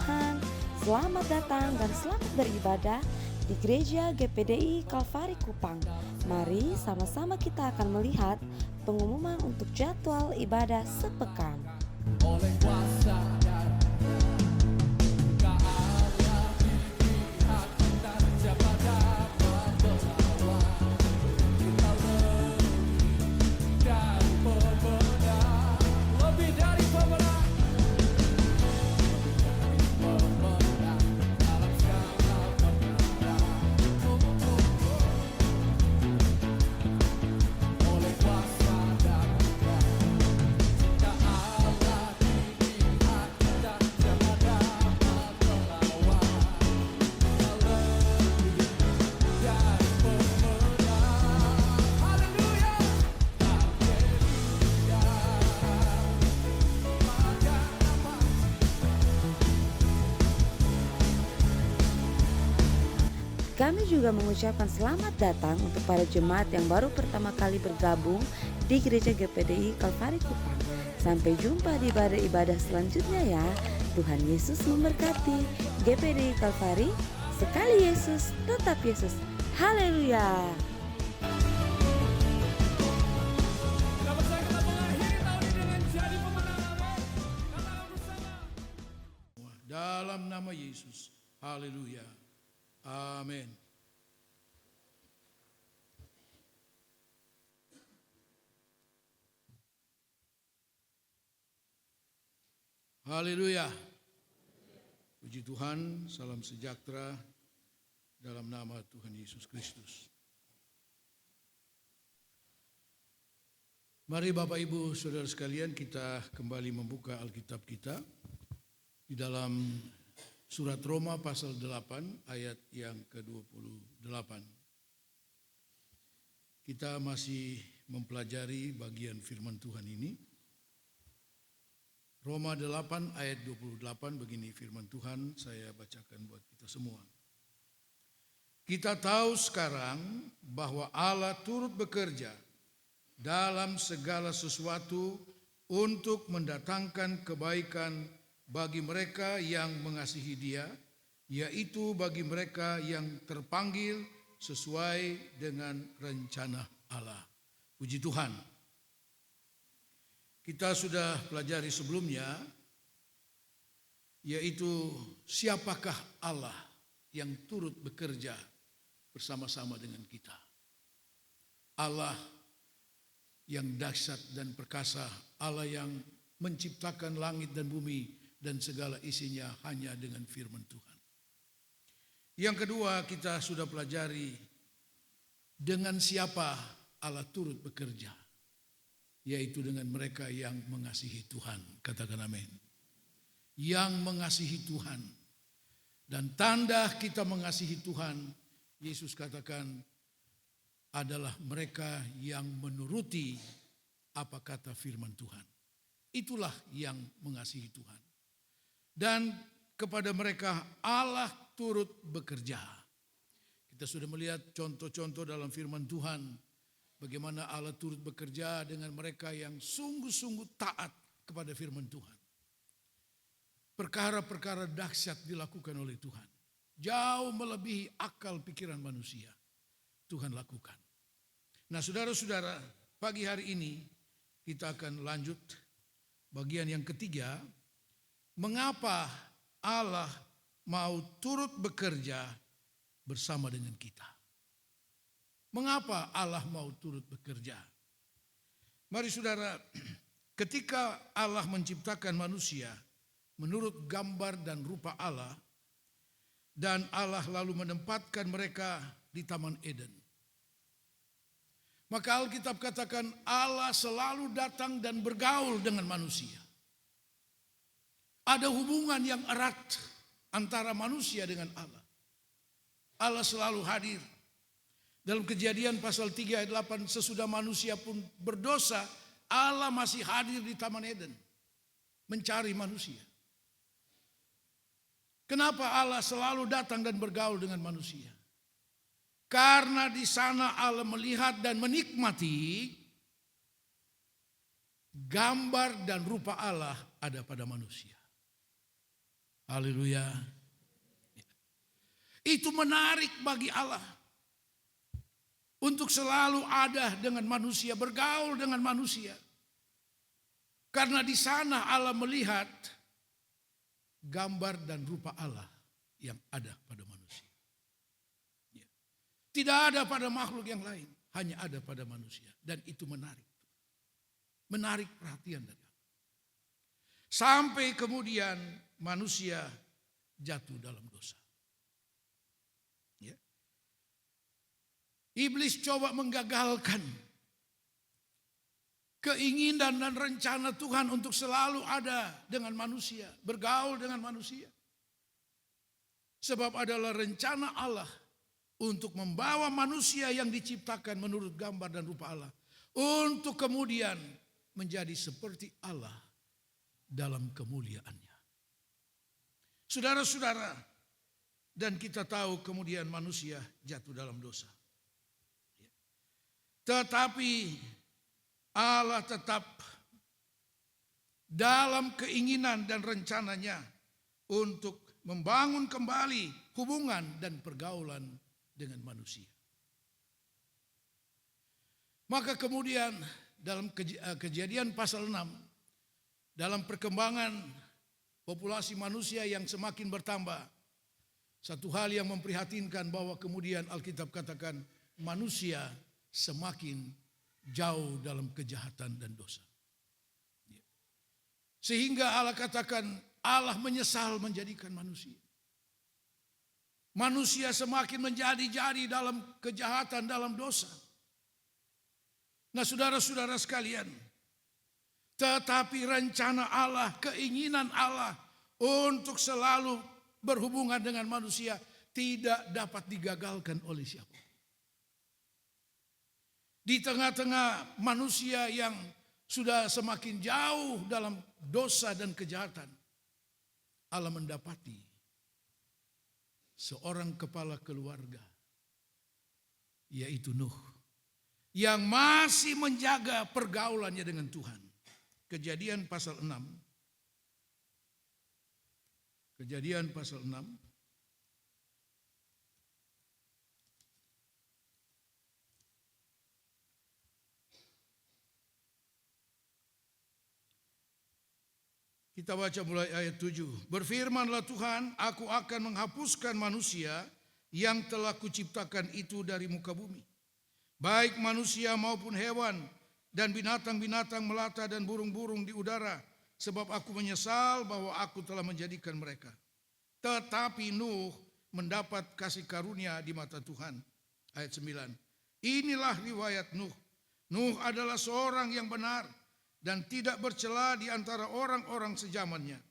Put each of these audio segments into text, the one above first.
Tuhan, selamat datang dan selamat beribadah di Gereja GPDI Kalvari Kupang. Mari sama-sama kita akan melihat pengumuman untuk jadwal ibadah sepekan. Oleh kuasa darah Ka Allah dilihat dan siapa dapat melawan. Kita lebih dari pemenang. Lebih dari pemenang. Pemenang dalam segala perkara. Oleh kuasa darah Ka Allah dilihat dan siapa dapat melawan. Kita lebih dari pemenang. Haleluya. Haleluya. Maka nama Kami juga mengucapkan selamat datang untuk para jemaat yang baru pertama kali bergabung di Gereja GPDI Kalvari Kupang. Sampai jumpa di ibadah-ibadah selanjutnya ya. Tuhan Yesus memberkati. GPDI Kalvari, sekali Yesus, tetap Yesus. Haleluya. kita percaya kita mengakhiri tahun ini dengan jadi pemenang. Amin. Katakan bersama. Dalam nama Yesus. Haleluya. Amin. Haleluya. Puji Tuhan, salam sejahtera dalam nama Tuhan Yesus Kristus. Mari Bapak Ibu Saudara sekalian, kita kembali membuka Alkitab kita di dalam surat Roma pasal 8 ayat yang ke-28. Kita masih mempelajari bagian firman Tuhan ini. Roma 8 ayat 28 begini firman Tuhan, saya bacakan buat kita semua. Kita tahu sekarang bahwa Allah turut bekerja dalam segala sesuatu untuk mendatangkan kebaikan bagi mereka yang mengasihi Dia, yaitu bagi mereka yang terpanggil sesuai dengan rencana Allah. Puji Tuhan. Kita sudah pelajari sebelumnya, yaitu siapakah Allah yang turut bekerja bersama-sama dengan kita. Allah yang dahsyat dan perkasa, Allah yang menciptakan langit dan bumi dan segala isinya hanya dengan firman Tuhan. Yang kedua, kita sudah pelajari dengan siapa Allah turut bekerja, yaitu dengan mereka yang mengasihi Tuhan. Katakan amin. Yang mengasihi Tuhan. Dan tanda kita mengasihi Tuhan, Yesus katakan, adalah mereka yang menuruti apa kata firman Tuhan. Itulah yang mengasihi Tuhan. Dan kepada mereka Allah turut bekerja. Kita sudah melihat contoh-contoh dalam firman Tuhan, bagaimana Allah turut bekerja dengan mereka yang sungguh-sungguh taat kepada firman Tuhan. Perkara-perkara dahsyat dilakukan oleh Tuhan. Jauh melebihi akal pikiran manusia. Tuhan lakukan. Nah saudara-saudara, pagi hari ini kita akan lanjut bagian yang ketiga. Mengapa Allah mau turut bekerja bersama dengan kita? Mengapa Allah mau turut bekerja? Mari saudara, ketika Allah menciptakan manusia menurut gambar dan rupa Allah, dan Allah lalu menempatkan mereka di Taman Eden, maka Alkitab katakan Allah selalu datang dan bergaul dengan manusia. Ada hubungan yang erat antara manusia dengan Allah. Allah selalu hadir. Dalam Kejadian pasal 3 ayat 8, sesudah manusia pun berdosa, Allah masih hadir di Taman Eden, mencari manusia. Kenapa Allah selalu datang dan bergaul dengan manusia? Karena di sana Allah melihat dan menikmati gambar dan rupa Allah ada pada manusia. Haleluya. Itu menarik bagi Allah untuk selalu ada dengan manusia, bergaul dengan manusia. Karena di sana Allah melihat gambar dan rupa Allah yang ada pada manusia. Tidak ada pada makhluk yang lain, hanya ada pada manusia. Dan itu menarik. Menarik perhatian dari Allah. Sampai kemudian manusia jatuh dalam dosa. Ya. Iblis coba menggagalkan keinginan dan rencana Tuhan untuk selalu ada dengan manusia, bergaul dengan manusia. Sebab adalah rencana Allah untuk membawa manusia yang diciptakan menurut gambar dan rupa Allah, untuk kemudian menjadi seperti Allah dalam kemuliaannya. Saudara-saudara, dan kita tahu kemudian manusia jatuh dalam dosa. Tetapi Allah tetap dalam keinginan dan rencananya untuk membangun kembali hubungan dan pergaulan dengan manusia. Maka kemudian dalam Kejadian pasal 6, dalam perkembangan populasi manusia yang semakin bertambah, satu hal yang memprihatinkan bahwa kemudian Alkitab katakan manusia semakin jauh dalam kejahatan dan dosa. Sehingga Allah katakan Allah menyesal menjadikan manusia. Manusia semakin menjadi-jadi dalam kejahatan, dalam dosa. Nah saudara-saudara sekalian, tetapi rencana Allah, keinginan Allah untuk selalu berhubungan dengan manusia tidak dapat digagalkan oleh siapa. Di tengah-tengah manusia yang sudah semakin jauh dalam dosa dan kejahatan, Allah mendapati seorang kepala keluarga, yaitu Nuh, yang masih menjaga pergaulannya dengan Tuhan. Kejadian pasal 6. Kejadian pasal 6. Kita baca mulai ayat 7. Berfirmanlah Tuhan, aku akan menghapuskan manusia yang telah kuciptakan itu dari muka bumi, baik manusia maupun hewan dan binatang-binatang melata dan burung-burung di udara, sebab aku menyesal bahwa aku telah menjadikan mereka. Tetapi Nuh mendapat kasih karunia di mata Tuhan. Ayat 9. Inilah riwayat Nuh. Nuh adalah seorang yang benar dan tidak bercela di antara orang-orang sezamannya.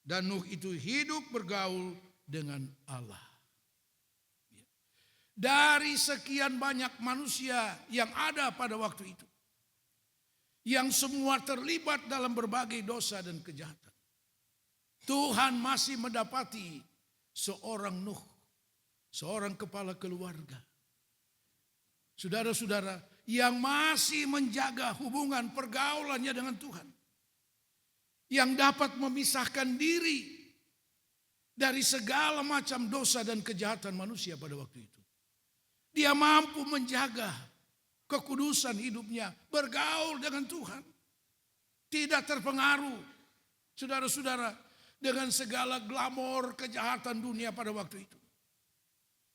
Dan Nuh itu hidup bergaul dengan Allah. Dari sekian banyak manusia yang ada pada waktu itu, yang semua terlibat dalam berbagai dosa dan kejahatan, Tuhan masih mendapati seorang Nuh, seorang kepala keluarga, saudara-saudara, yang masih menjaga hubungan pergaulannya dengan Tuhan, yang dapat memisahkan diri dari segala macam dosa dan kejahatan manusia pada waktu itu. Dia mampu menjaga kekudusan hidupnya, bergaul dengan Tuhan, tidak terpengaruh, saudara-saudara, dengan segala glamor kejahatan dunia pada waktu itu,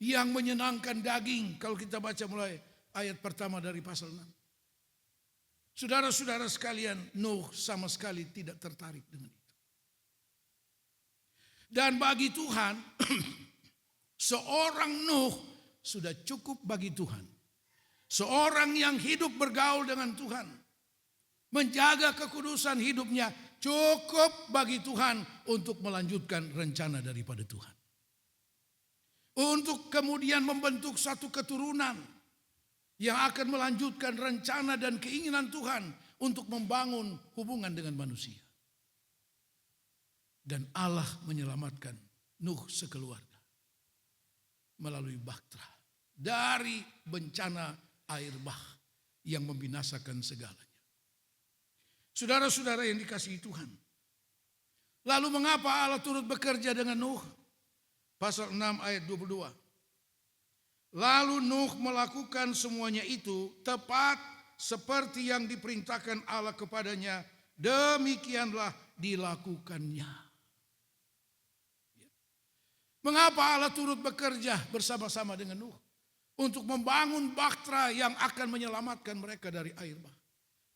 yang menyenangkan daging. Kalau kita baca mulai ayat pertama dari pasal 6. Saudara-saudara sekalian, Nuh sama sekali tidak tertarik dengan itu. Dan bagi Tuhan, seorang Nuh sudah cukup bagi Tuhan. Seorang yang hidup bergaul dengan Tuhan, menjaga kekudusan hidupnya, cukup bagi Tuhan untuk melanjutkan rencana daripada Tuhan. Untuk kemudian membentuk satu keturunan yang akan melanjutkan rencana dan keinginan Tuhan untuk membangun hubungan dengan manusia. Dan Allah menyelamatkan Nuh sekeluarga melalui bahtera dari bencana air bah yang membinasakan segalanya. Saudara-saudara yang dikasihi Tuhan, Lalu mengapa Allah turut bekerja dengan Nuh? Pasal 6 ayat 22. Lalu Nuh melakukan semuanya itu tepat seperti yang diperintahkan Allah kepadanya. Demikianlah dilakukannya. Mengapa Allah turut bekerja bersama-sama dengan Nuh? Untuk membangun bahtera yang akan menyelamatkan mereka dari air bah.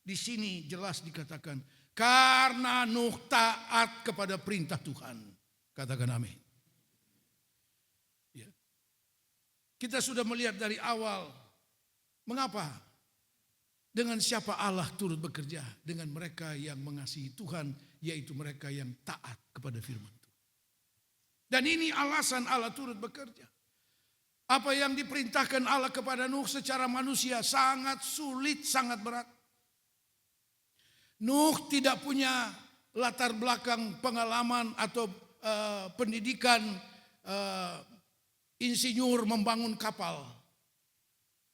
Di sini jelas dikatakan, karena Nuh taat kepada perintah Tuhan. Katakan amin. Ya. Kita sudah melihat dari awal, mengapa? Dengan siapa Allah turut bekerja? Dengan mereka yang mengasihi Tuhan, yaitu mereka yang taat kepada firman Tuhan. Dan ini alasan Allah turut bekerja. Apa yang diperintahkan Allah kepada Nuh secara manusia sangat sulit, sangat berat. Nuh tidak punya latar belakang pengalaman atau pendidikan insinyur membangun kapal.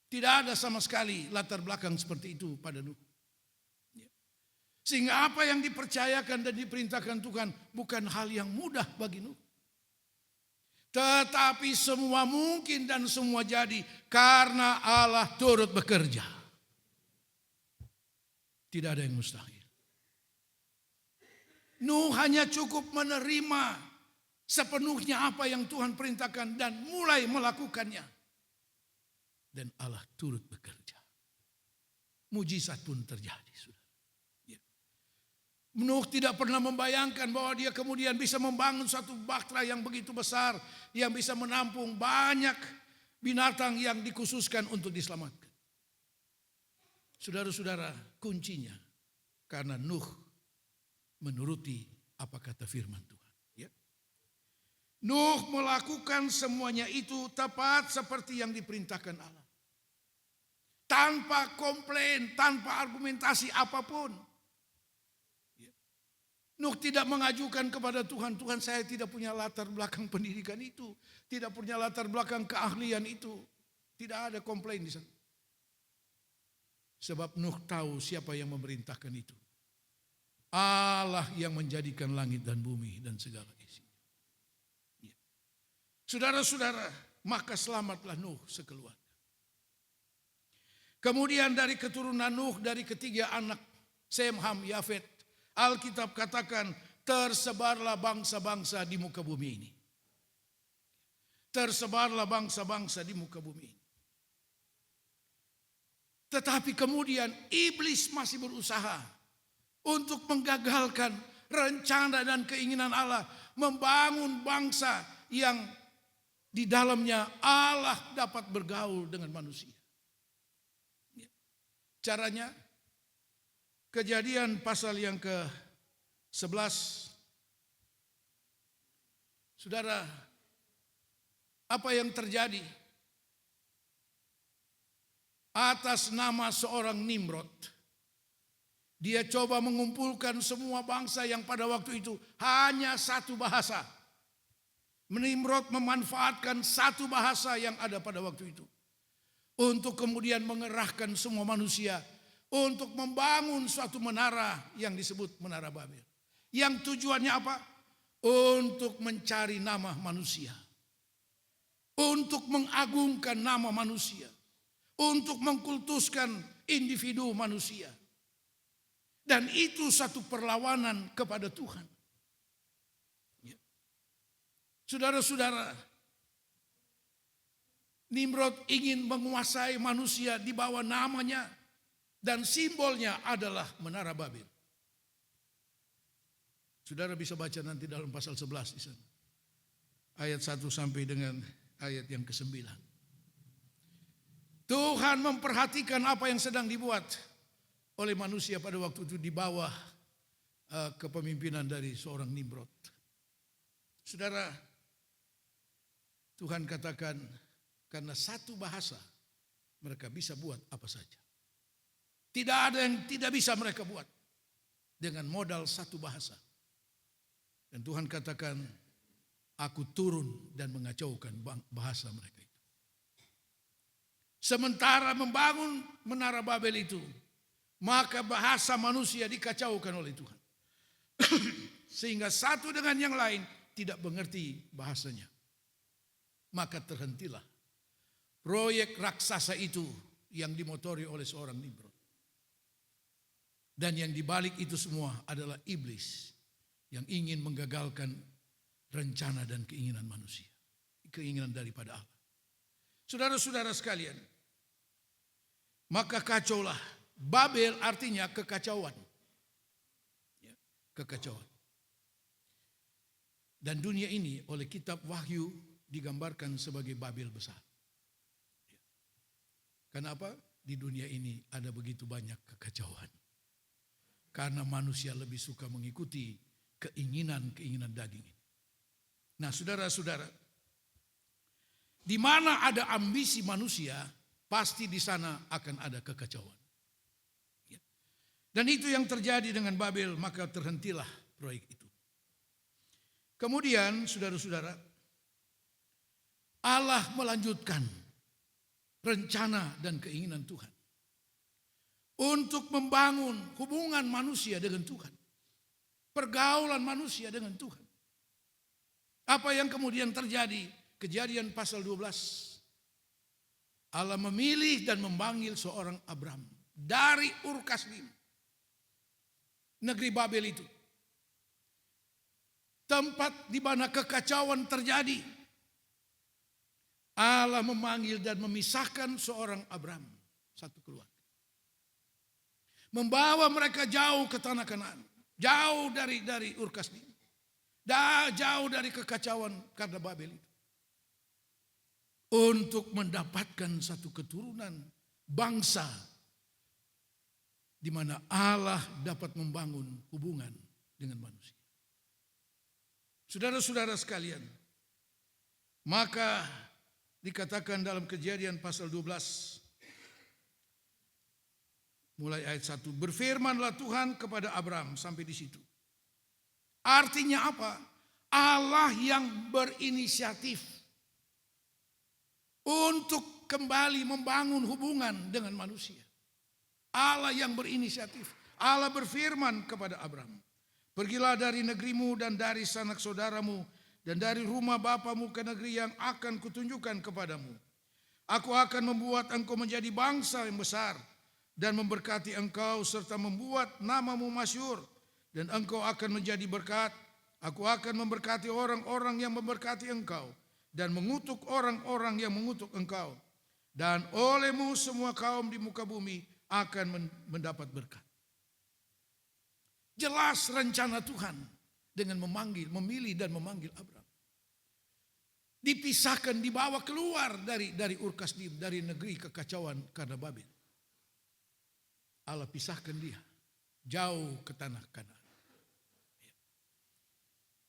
Tidak ada sama sekali latar belakang seperti itu pada Nuh. Sehingga apa yang dipercayakan dan diperintahkan Tuhan bukan hal yang mudah bagi Nuh. Tetapi semua mungkin dan semua jadi karena Allah turut bekerja. Tidak ada yang mustahil. Nuh hanya cukup menerima sepenuhnya apa yang Tuhan perintahkan dan mulai melakukannya. Dan Allah turut bekerja. Mujizat pun terjadi. Nuh tidak pernah membayangkan bahwa dia kemudian bisa membangun satu bahtera yang begitu besar, yang bisa menampung banyak binatang yang dikhususkan untuk diselamatkan. Saudara-saudara, kuncinya karena Nuh menuruti apa kata firman Tuhan. Ya. Nuh melakukan semuanya itu tepat seperti yang diperintahkan Allah. Tanpa komplain, tanpa argumentasi apapun. Nuh tidak mengajukan kepada Tuhan, Tuhan saya tidak punya latar belakang pendidikan itu. Tidak punya latar belakang keahlian itu. Tidak ada komplain di sana. Sebab Nuh tahu siapa yang memerintahkan itu. Allah yang menjadikan langit dan bumi dan segala isinya. Ya. Saudara-saudara, maka selamatlah Nuh sekeluarga. Kemudian dari keturunan Nuh, dari ketiga anak Sem, Ham, Yafet, Alkitab katakan tersebarlah bangsa-bangsa di muka bumi ini. Tersebarlah bangsa-bangsa di muka bumi ini. Tetapi kemudian iblis masih berusaha untuk menggagalkan rencana dan keinginan Allah membangun bangsa yang di dalamnya Allah dapat bergaul dengan manusia. Caranya, Kejadian pasal yang ke-11. Saudara, apa yang terjadi? Atas nama seorang Nimrod, dia coba mengumpulkan semua bangsa yang pada waktu itu hanya satu bahasa. Nimrod memanfaatkan satu bahasa yang ada pada waktu itu untuk kemudian mengerahkan semua manusia untuk membangun suatu menara yang disebut Menara Babel. Yang tujuannya apa? Untuk mencari nama manusia. Untuk mengagungkan nama manusia. Untuk mengkultuskan individu manusia. Dan itu satu perlawanan kepada Tuhan. Ya. Saudara-saudara, Nimrod ingin menguasai manusia di bawah namanya. Dan simbolnya adalah Menara Babel. Saudara bisa baca nanti dalam pasal 11 di sana. Ayat 1 sampai dengan ayat yang ke-9. Tuhan memperhatikan apa yang sedang dibuat oleh manusia pada waktu itu di bawah kepemimpinan dari seorang Nimrod. Saudara, Tuhan katakan karena satu bahasa mereka bisa buat apa saja. Tidak ada yang tidak bisa mereka buat dengan modal satu bahasa. Dan Tuhan katakan, aku turun dan mengacaukan bahasa mereka itu. Sementara membangun Menara Babel itu, maka bahasa manusia dikacaukan oleh Tuhan. sehingga satu dengan yang lain tidak mengerti bahasanya. Maka terhentilah proyek raksasa itu yang dimotori oleh seorang Nimrod. Dan yang dibalik itu semua adalah iblis yang ingin menggagalkan rencana dan keinginan manusia. Keinginan daripada Allah. Saudara-saudara sekalian, maka kacaulah. Babel artinya kekacauan. Ya, kekacauan. Dan dunia ini oleh kitab Wahyu digambarkan sebagai Babel besar. Ya. Kenapa? Di dunia ini ada begitu banyak kekacauan. Karena manusia lebih suka mengikuti keinginan-keinginan daging. Nah, saudara-saudara, di mana ada ambisi manusia, pasti di sana akan ada kekacauan. Ya. Dan itu yang terjadi dengan Babel, maka terhentilah proyek itu. Kemudian, saudara-saudara, Allah melanjutkan rencana dan keinginan Tuhan untuk membangun hubungan manusia dengan Tuhan. Pergaulan manusia dengan Tuhan. Apa yang kemudian terjadi? Kejadian pasal 12. Allah memilih dan memanggil seorang Abram dari Ur Kasdim, negeri Babel itu. Tempat di mana kekacauan terjadi. Allah memanggil dan memisahkan seorang Abram, satu keluarga. Membawa mereka jauh ke tanah Kanaan, jauh dari Ur Kasdim, jauh dari kekacauan karena Babel itu. Untuk mendapatkan satu keturunan bangsa di mana Allah dapat membangun hubungan dengan manusia. Saudara-saudara sekalian, maka dikatakan dalam Kejadian pasal 12 mulai ayat 1, berfirmanlah Tuhan kepada Abram, sampai di situ. Artinya apa? Allah yang berinisiatif untuk kembali membangun hubungan dengan manusia. Allah yang berinisiatif. Allah berfirman kepada Abram, pergilah dari negerimu dan dari sanak saudaramu dan dari rumah bapamu ke negeri yang akan kutunjukkan kepadamu. Aku akan membuat engkau menjadi bangsa yang besar dan memberkati engkau serta membuat namamu masyhur, dan engkau akan menjadi berkat. Aku akan memberkati orang-orang yang memberkati engkau dan mengutuk orang-orang yang mengutuk engkau, dan olehmu semua kaum di muka bumi akan mendapat berkat. Jelas rencana Tuhan dengan memilih dan memanggil Abram. Dipisahkan, dibawa keluar dari Ur Kasdim, dari negeri kekacauan karena Babel. Allah pisahkan dia jauh ke tanah Kanaan.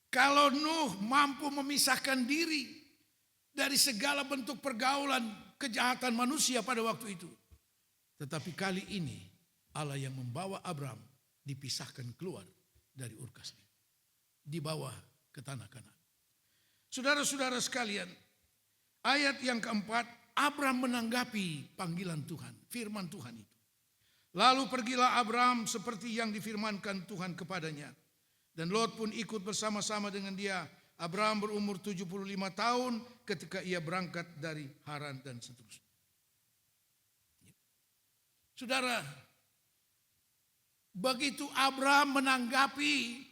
Kalau Nuh mampu memisahkan diri dari segala bentuk pergaulan kejahatan manusia pada waktu itu, tetapi kali ini Allah yang membawa Abram dipisahkan keluar dari Ur Kasdim, dibawa ke tanah Kanaan. Saudara-saudara sekalian, ayat yang keempat, Abram menanggapi panggilan Tuhan, firman Tuhan itu. Lalu pergilah Abram seperti yang difirmankan Tuhan kepadanya. Dan Lot pun ikut bersama-sama dengan dia. Abram berumur 75 tahun ketika ia berangkat dari Haran dan seterusnya. Saudara, begitu Abram menanggapi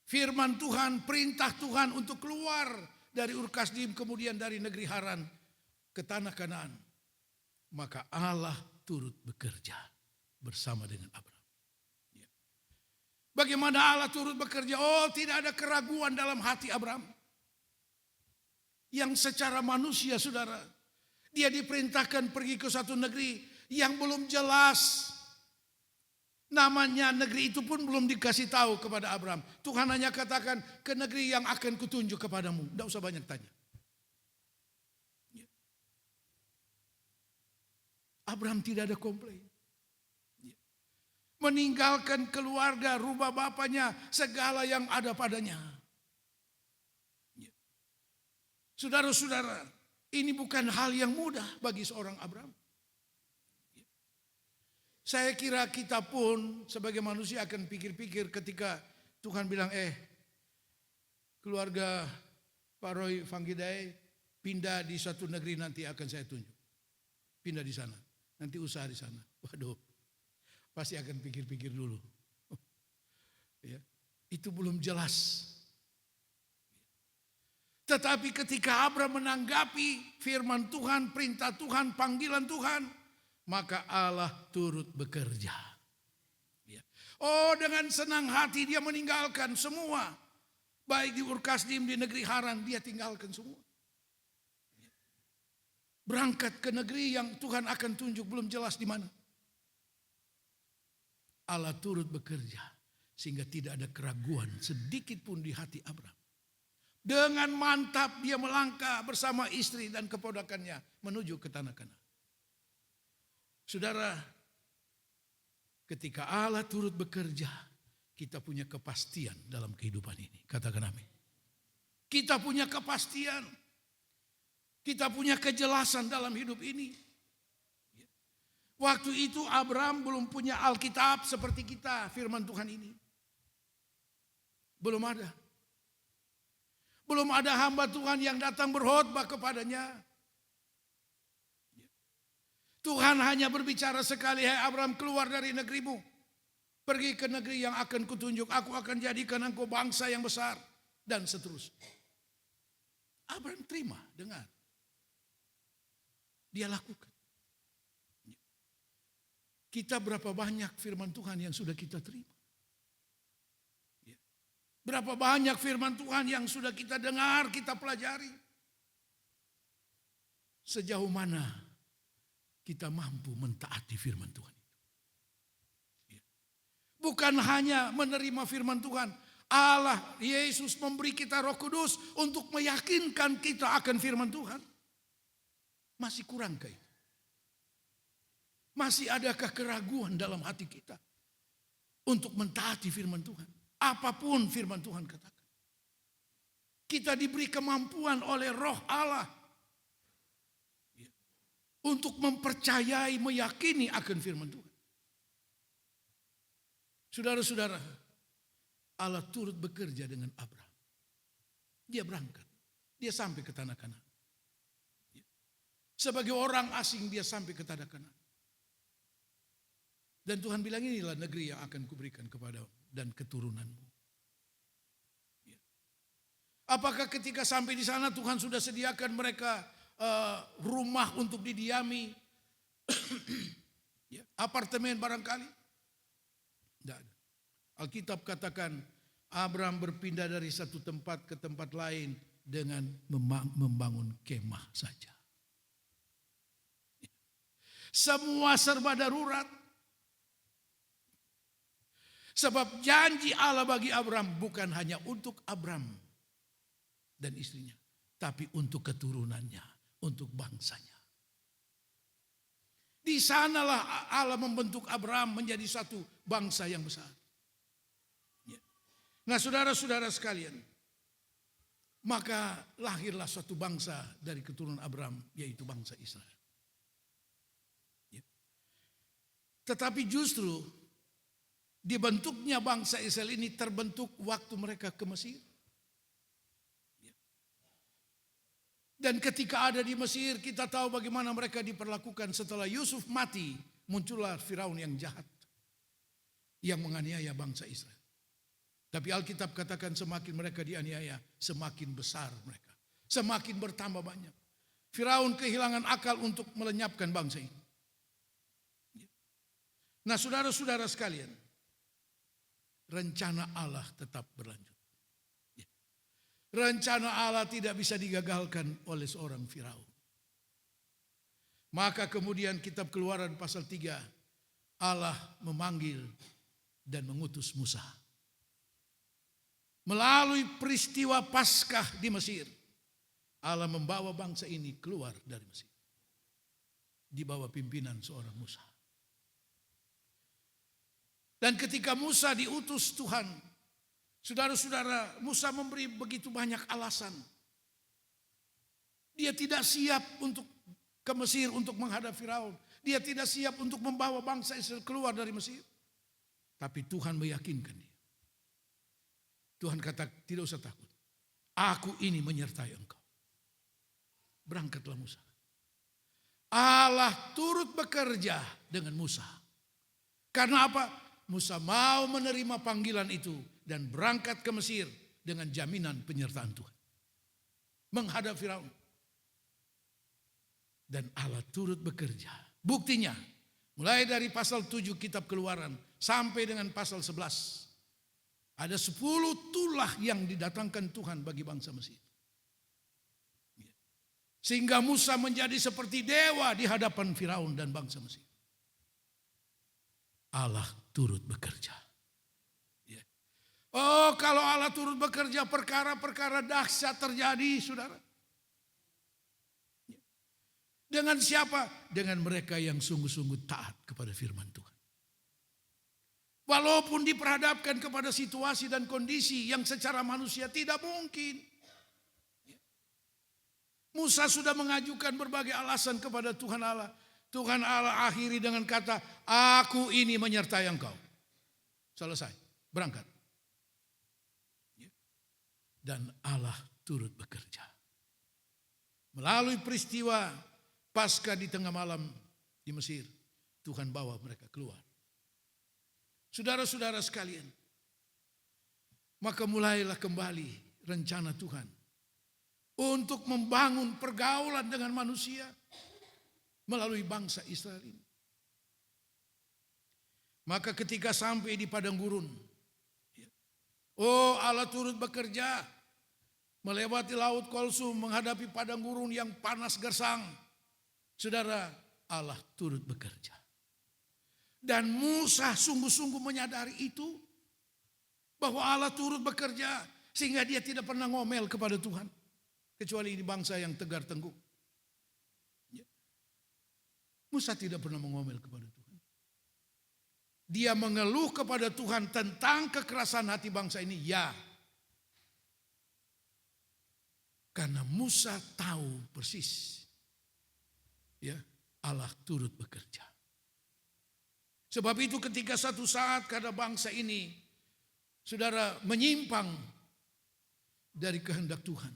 firman Tuhan, perintah Tuhan untuk keluar dari Ur Kasdim, kemudian dari negeri Haran ke tanah Kanaan, maka Allah turut bekerja bersama dengan Abram. Bagaimana Allah turut bekerja? Oh, tidak ada keraguan dalam hati Abram. Yang secara manusia, saudara, dia diperintahkan pergi ke satu negeri yang belum jelas. Namanya negeri itu pun belum dikasih tahu kepada Abram. Tuhan hanya katakan, ke negeri yang akan kutunjuk kepadamu. Tidak usah banyak tanya. Abram tidak ada komplain. Meninggalkan keluarga, rumah bapaknya, segala yang ada padanya. Saudara-saudara, ini bukan hal yang mudah bagi seorang Abram. Saya kira kita pun sebagai manusia akan pikir-pikir ketika Tuhan bilang, keluarga Pak Roy Vanggidai pindah di suatu negeri nanti akan saya tunjuk. Pindah di sana, nanti usaha di sana. Waduh, pasti akan pikir-pikir dulu. Ya, itu belum jelas. Tetapi ketika Abraham menanggapi firman Tuhan, perintah Tuhan, panggilan Tuhan, maka Allah turut bekerja. Ya. Oh, dengan senang hati dia meninggalkan semua. Baik di Ur Kasdim, di negeri Haran, dia tinggalkan semua. Ya. Berangkat ke negeri yang Tuhan akan tunjuk, belum jelas di mana. Allah turut bekerja sehingga tidak ada keraguan sedikit pun di hati Abraham. Dengan mantap dia melangkah bersama istri dan keponakannya menuju ke tanah Kanaan. Saudara, ketika Allah turut bekerja, kita punya kepastian dalam kehidupan ini. Katakan amin. Kita punya kepastian. Kita punya kejelasan dalam hidup ini. Waktu itu Abraham belum punya Alkitab seperti kita, firman Tuhan ini. Belum ada. Belum ada hamba Tuhan yang datang berkhotbah kepadanya. Tuhan hanya berbicara sekali, hai Abraham, keluar dari negerimu. Pergi ke negeri yang akan kutunjuk. Aku akan jadikan engkau bangsa yang besar. Dan seterusnya. Abraham terima, dengar. Dia lakukan. Kita berapa banyak firman Tuhan yang sudah kita terima. Berapa banyak firman Tuhan yang sudah kita dengar, kita pelajari. Sejauh mana kita mampu mentaati firman Tuhan itu. Bukan hanya menerima firman Tuhan. Allah, Yesus memberi kita Roh Kudus untuk meyakinkan kita akan firman Tuhan. Masih kurangkah itu? Masih adakah keraguan dalam hati kita untuk mentaati firman Tuhan? Apapun firman Tuhan katakan. Kita diberi kemampuan oleh Roh Allah untuk mempercayai, meyakini akan firman Tuhan. Saudara-saudara, Allah turut bekerja dengan Abraham. Dia berangkat, dia sampai ke tanah Kanaan. Sebagai orang asing dia sampai ke tanah Kanaan. Dan Tuhan bilang, inilah negeri yang akan kuberikan kepadamu dan keturunanmu. Ya. Apakah ketika sampai di sana Tuhan sudah sediakan mereka rumah untuk didiami, ya, apartemen barangkali? Tidak ada. Alkitab katakan Abraham berpindah dari satu tempat ke tempat lain dengan membangun kemah saja. Ya. Semua serba darurat. Sebab janji Allah bagi Abraham bukan hanya untuk Abraham dan istrinya, tapi untuk keturunannya, untuk bangsanya. Di sanalah Allah membentuk Abraham menjadi satu bangsa yang besar. Nah, saudara-saudara sekalian, maka lahirlah suatu bangsa dari keturunan Abraham, yaitu bangsa Israel. Tetapi justru dibentuknya bangsa Israel ini terbentuk waktu mereka ke Mesir. Dan ketika ada di Mesir, kita tahu bagaimana mereka diperlakukan. Setelah Yusuf mati, muncullah Firaun yang jahat, yang menganiaya bangsa Israel. Tapi Alkitab katakan semakin mereka dianiaya, semakin besar mereka. Semakin bertambah banyak. Firaun kehilangan akal untuk melenyapkan bangsa ini. Nah, saudara-saudara sekalian, rencana Allah tetap berlanjut. Rencana Allah tidak bisa digagalkan oleh seorang Firaun. Maka kemudian kitab Keluaran pasal 3, Allah memanggil dan mengutus Musa. Melalui peristiwa Paskah di Mesir, Allah membawa bangsa ini keluar dari Mesir. Di bawah pimpinan seorang Musa. Dan ketika Musa diutus Tuhan, saudara-saudara, Musa memberi begitu banyak alasan. Dia tidak siap untuk ke Mesir untuk menghadap Firaun. Dia tidak siap untuk membawa bangsa Israel keluar dari Mesir. Tapi Tuhan meyakinkan dia. Tuhan kata, tidak usah takut. Aku ini menyertai engkau. Berangkatlah Musa. Allah turut bekerja dengan Musa. Karena apa? Musa mau menerima panggilan itu dan berangkat ke Mesir dengan jaminan penyertaan Tuhan. Menghadap Firaun. Dan Allah turut bekerja. Buktinya, mulai dari pasal 7 kitab Keluaran sampai dengan pasal 11. Ada 10 tulah yang didatangkan Tuhan bagi bangsa Mesir. Sehingga Musa menjadi seperti dewa di hadapan Firaun dan bangsa Mesir. Allah turut bekerja. Oh, kalau Allah turut bekerja, perkara-perkara dahsyat terjadi, saudara. Dengan siapa? Dengan mereka yang sungguh-sungguh taat kepada firman Tuhan. Walaupun diperhadapkan kepada situasi dan kondisi yang secara manusia tidak mungkin. Musa sudah mengajukan berbagai alasan kepada Tuhan Allah. Tuhan Allah akhiri dengan kata, aku ini menyertai engkau. Selesai, berangkat. Dan Allah turut bekerja. Melalui peristiwa Paskah di tengah malam di Mesir, Tuhan bawa mereka keluar. Saudara-saudara sekalian, maka mulailah kembali rencana Tuhan untuk membangun pergaulan dengan manusia melalui bangsa Israel ini. Maka ketika sampai di padang gurun, oh Allah turut bekerja, melewati laut Kolsum, menghadapi padang gurun yang panas gersang. Saudara, Allah turut bekerja. Dan Musa sungguh-sungguh menyadari itu, bahwa Allah turut bekerja, sehingga dia tidak pernah ngomel kepada Tuhan. Kecuali di bangsa yang tegar tengkuk. Musa tidak pernah mengomel kepada Tuhan. Dia mengeluh kepada Tuhan tentang kekerasan hati bangsa ini, ya. Karena Musa tahu persis, ya, Allah turut bekerja. Sebab itu ketika satu saat karena bangsa ini, saudara, menyimpang dari kehendak Tuhan.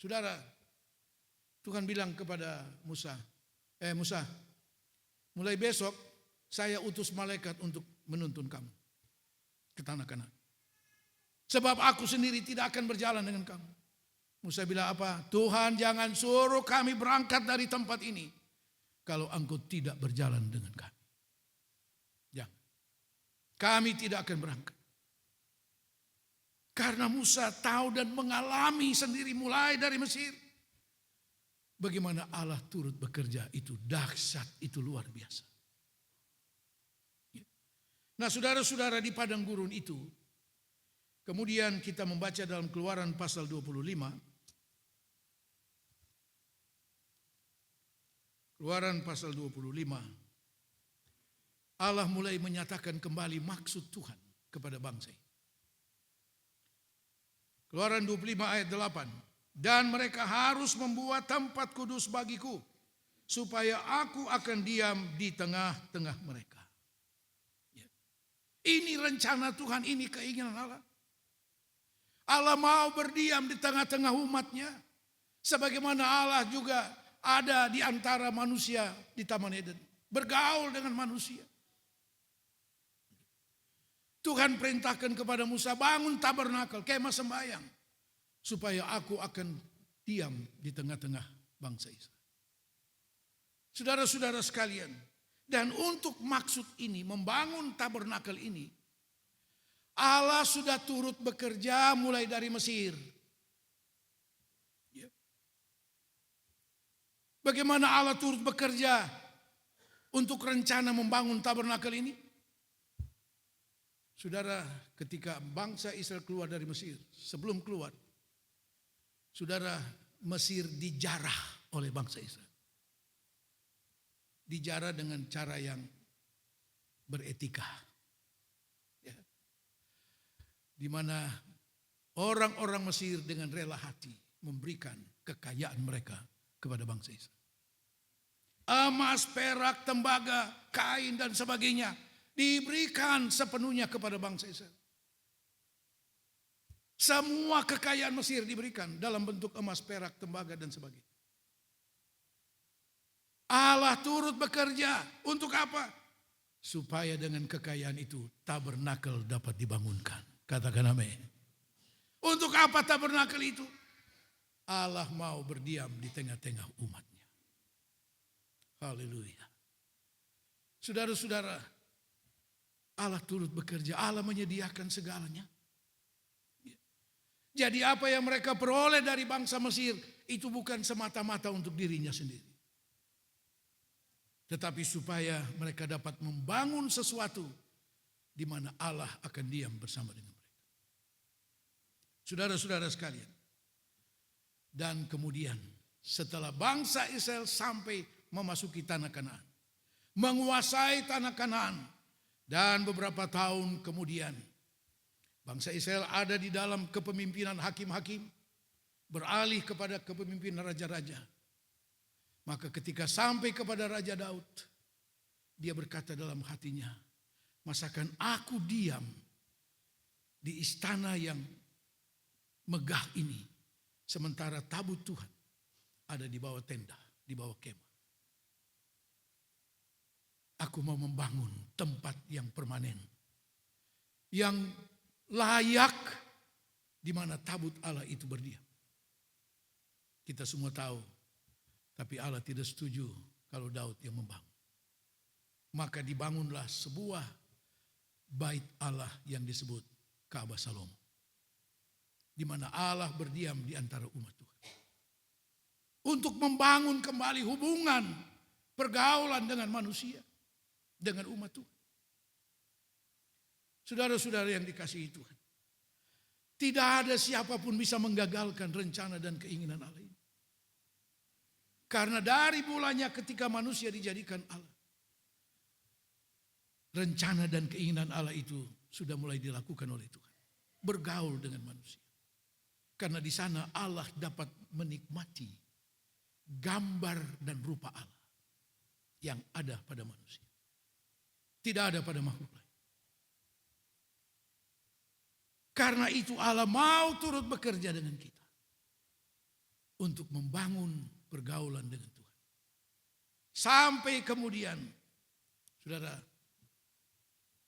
Saudara, Tuhan bilang kepada Musa, Musa, mulai besok saya utus malaikat untuk menuntun kamu ke tanah Kanaan. Sebab aku sendiri tidak akan berjalan dengan kamu. Musa bilang apa? Tuhan, jangan suruh kami berangkat dari tempat ini kalau engkau tidak berjalan dengan kami. Jangan. Kami tidak akan berangkat. Karena Musa tahu dan mengalami sendiri mulai dari Mesir. Bagaimana Allah turut bekerja, itu dahsyat, itu luar biasa. Nah, saudara-saudara, di padang gurun itu, kemudian kita membaca dalam Keluaran pasal 25. Keluaran pasal 25. Allah mulai menyatakan kembali maksud Tuhan kepada bangsa ini. Keluaran 25 ayat 8. Dan mereka harus membuat tempat kudus bagiku, supaya aku akan diam di tengah-tengah mereka. Ini rencana Tuhan, ini keinginan Allah. Allah mau berdiam di tengah-tengah umatnya. Sebagaimana Allah juga ada di antara manusia di Taman Eden. Bergaul dengan manusia. Tuhan perintahkan kepada Musa, bangun tabernakel, kemah sembahyang. Supaya aku akan diam di tengah-tengah bangsa Israel. Saudara-saudara sekalian, dan untuk maksud ini, membangun tabernakel ini, Allah sudah turut bekerja mulai dari Mesir. Bagaimana Allah turut bekerja untuk rencana membangun tabernakel ini? Saudara, ketika bangsa Israel keluar dari Mesir, sebelum keluar, saudara, Mesir dijarah oleh bangsa Israel. Dijarah dengan cara yang beretika. Ya. Di mana orang-orang Mesir dengan rela hati memberikan kekayaan mereka kepada bangsa Israel. Emas, perak, tembaga, kain dan sebagainya diberikan sepenuhnya kepada bangsa Israel. Semua kekayaan Mesir diberikan dalam bentuk emas, perak, tembaga dan sebagainya. Allah turut bekerja untuk apa? Supaya dengan kekayaan itu tabernakel dapat dibangunkan. Katakan amin. Untuk apa tabernakel itu? Allah mau berdiam di tengah-tengah umatnya. Haleluya. Saudara-saudara, Allah turut bekerja, Allah menyediakan segalanya. Jadi apa yang mereka peroleh dari bangsa Mesir itu bukan semata-mata untuk dirinya sendiri. Tetapi supaya mereka dapat membangun sesuatu di mana Allah akan diam bersama dengan mereka. Saudara-saudara sekalian. Dan kemudian setelah bangsa Israel sampai memasuki tanah Kanaan, menguasai tanah Kanaan, dan beberapa tahun kemudian bangsa Israel ada di dalam kepemimpinan hakim-hakim, beralih kepada kepemimpinan raja-raja. Maka ketika sampai kepada Raja Daud, dia berkata dalam hatinya, masakan aku diam di istana yang megah ini, sementara tabut Tuhan ada di bawah tenda, di bawah kemah. Aku mau membangun tempat yang permanen, yang layak di mana tabut Allah itu berdiam. Kita semua tahu, tapi Allah tidak setuju kalau Daud yang membangun. Maka dibangunlah sebuah bait Allah yang disebut Ka'bah Salomo, di mana Allah berdiam di antara umat Tuhan. Untuk membangun kembali hubungan pergaulan dengan manusia, dengan umat Tuhan. Saudara-saudara yang dikasihi Tuhan, tidak ada siapapun bisa menggagalkan rencana dan keinginan Allah ini. Karena dari mulanya ketika manusia dijadikan Allah, rencana dan keinginan Allah itu sudah mulai dilakukan oleh Tuhan. Bergaul dengan manusia. Karena di sana Allah dapat menikmati gambar dan rupa Allah yang ada pada manusia. Tidak ada pada makhluk lain. Karena itu Allah mau turut bekerja dengan kita untuk membangun pergaulan dengan Tuhan. Sampai kemudian, saudara,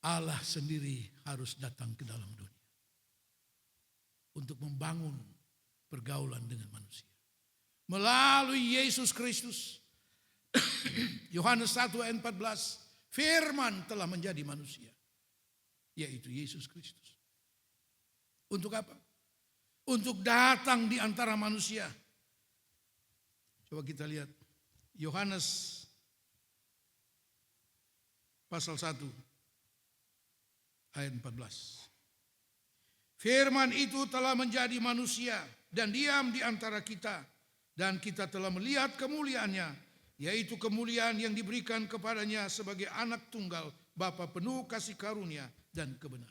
Allah sendiri harus datang ke dalam dunia untuk membangun pergaulan dengan manusia. Melalui Yesus Kristus. Yohanes 1 ayat 14, firman telah menjadi manusia, yaitu Yesus Kristus. Untuk apa? Untuk datang di antara manusia. Coba kita lihat Yohanes pasal 1 ayat 14. Firman itu telah menjadi manusia dan diam di antara kita, dan kita telah melihat kemuliaannya, yaitu kemuliaan yang diberikan kepadanya sebagai anak tunggal, Bapa penuh kasih karunia dan kebenaran.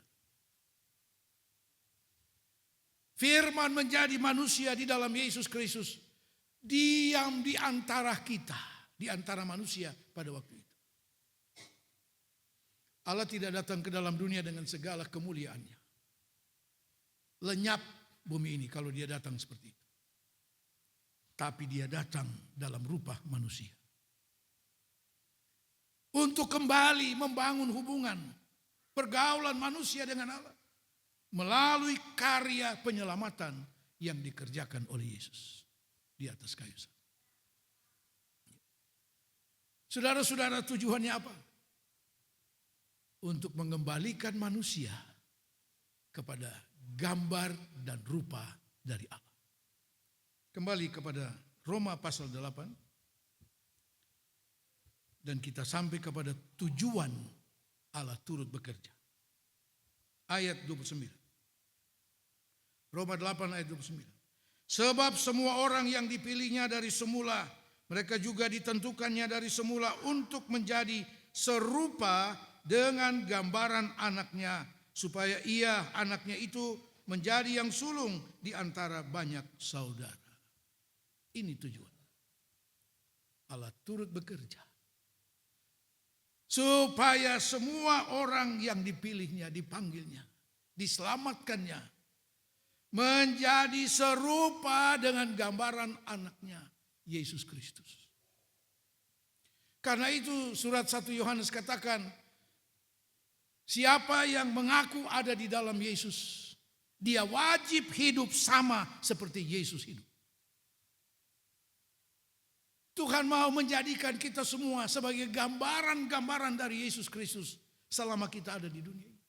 Firman menjadi manusia di dalam Yesus Kristus, diam di antara kita, di antara manusia pada waktu itu. Allah tidak datang ke dalam dunia dengan segala kemuliaannya. Lenyap bumi ini kalau dia datang seperti itu. Tapi dia datang dalam rupa manusia. Untuk kembali membangun hubungan pergaulan manusia dengan Allah. Melalui karya penyelamatan yang dikerjakan oleh Yesus di atas kayu salib. Saudara-saudara, tujuannya apa? Untuk mengembalikan manusia kepada gambar dan rupa dari Allah. Kembali kepada Roma pasal 8. Dan kita sampai kepada tujuan Allah turut bekerja. Ayat 29. Roma 8 ayat 29. Sebab semua orang yang dipilihnya dari semula, mereka juga ditentukannya dari semula untuk menjadi serupa dengan gambaran anaknya, supaya ia, anaknya itu, menjadi yang sulung di antara banyak saudara. Ini tujuan. Allah turut bekerja supaya semua orang yang dipilihnya, dipanggilnya, diselamatkannya, menjadi serupa dengan gambaran anaknya, Yesus Kristus. Karena itu surat 1 Yohanes katakan, siapa yang mengaku ada di dalam Yesus, dia wajib hidup sama seperti Yesus hidup. Tuhan mau menjadikan kita semua sebagai gambaran-gambaran dari Yesus Kristus selama kita ada di dunia ini.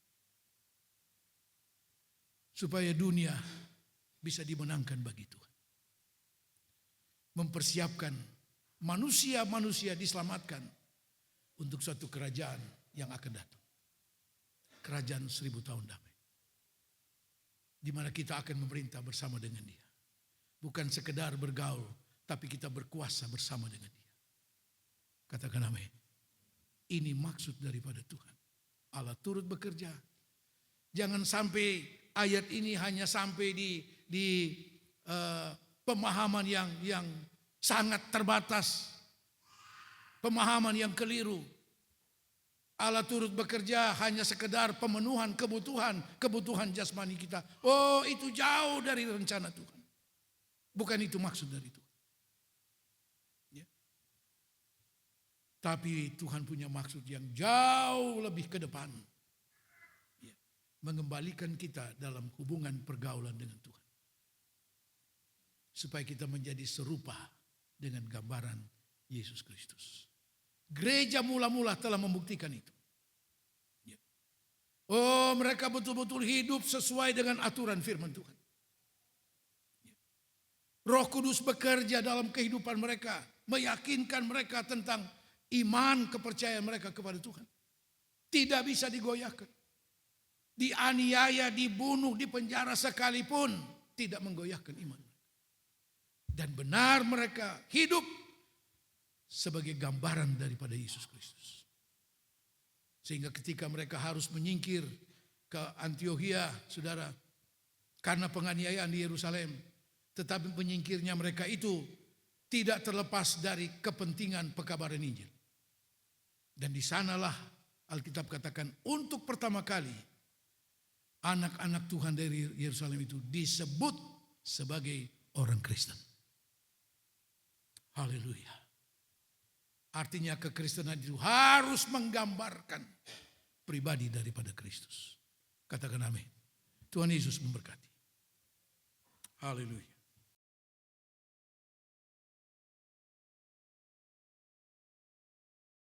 Supaya dunia bisa dimenangkan bagi Tuhan. Mempersiapkan manusia-manusia diselamatkan untuk suatu kerajaan yang akan datang. Kerajaan 1000 tahun damai. Di mana kita akan memerintah bersama dengan Dia. Bukan sekedar bergaul, tapi kita berkuasa bersama dengan Dia. Katakan amin. Ini maksud daripada Tuhan. Allah turut bekerja. Jangan sampai ayat ini hanya sampai di pemahaman yang sangat terbatas. Pemahaman yang keliru. Allah turut bekerja hanya sekedar pemenuhan kebutuhan jasmani kita. Oh, itu jauh dari rencana Tuhan. Bukan itu maksud dari Tuhan. Ya. Tapi Tuhan punya maksud yang jauh lebih ke depan. Ya. Mengembalikan kita dalam hubungan pergaulan dengan Tuhan. Supaya kita menjadi serupa dengan gambaran Yesus Kristus. Gereja mula-mula telah membuktikan itu. Ya. Oh, mereka betul-betul hidup sesuai dengan aturan firman Tuhan. Ya. Roh Kudus bekerja dalam kehidupan mereka, meyakinkan mereka tentang iman kepercayaan mereka kepada Tuhan. Tidak bisa digoyahkan. Dianiaya, dibunuh, dipenjara sekalipun tidak menggoyahkan iman. Dan benar mereka hidup sebagai gambaran daripada Yesus Kristus. Sehingga ketika mereka harus menyingkir ke Antiokhia, saudara, karena penganiayaan di Yerusalem, tetapi penyingkirnya mereka itu tidak terlepas dari kepentingan pekabaran Injil. Dan di sanalah Alkitab katakan untuk pertama kali anak-anak Tuhan dari Yerusalem itu disebut sebagai orang Kristen. Haleluya. Artinya kekristenan itu harus menggambarkan pribadi daripada Kristus. Katakan amin. Tuhan Yesus memberkati. Haleluya.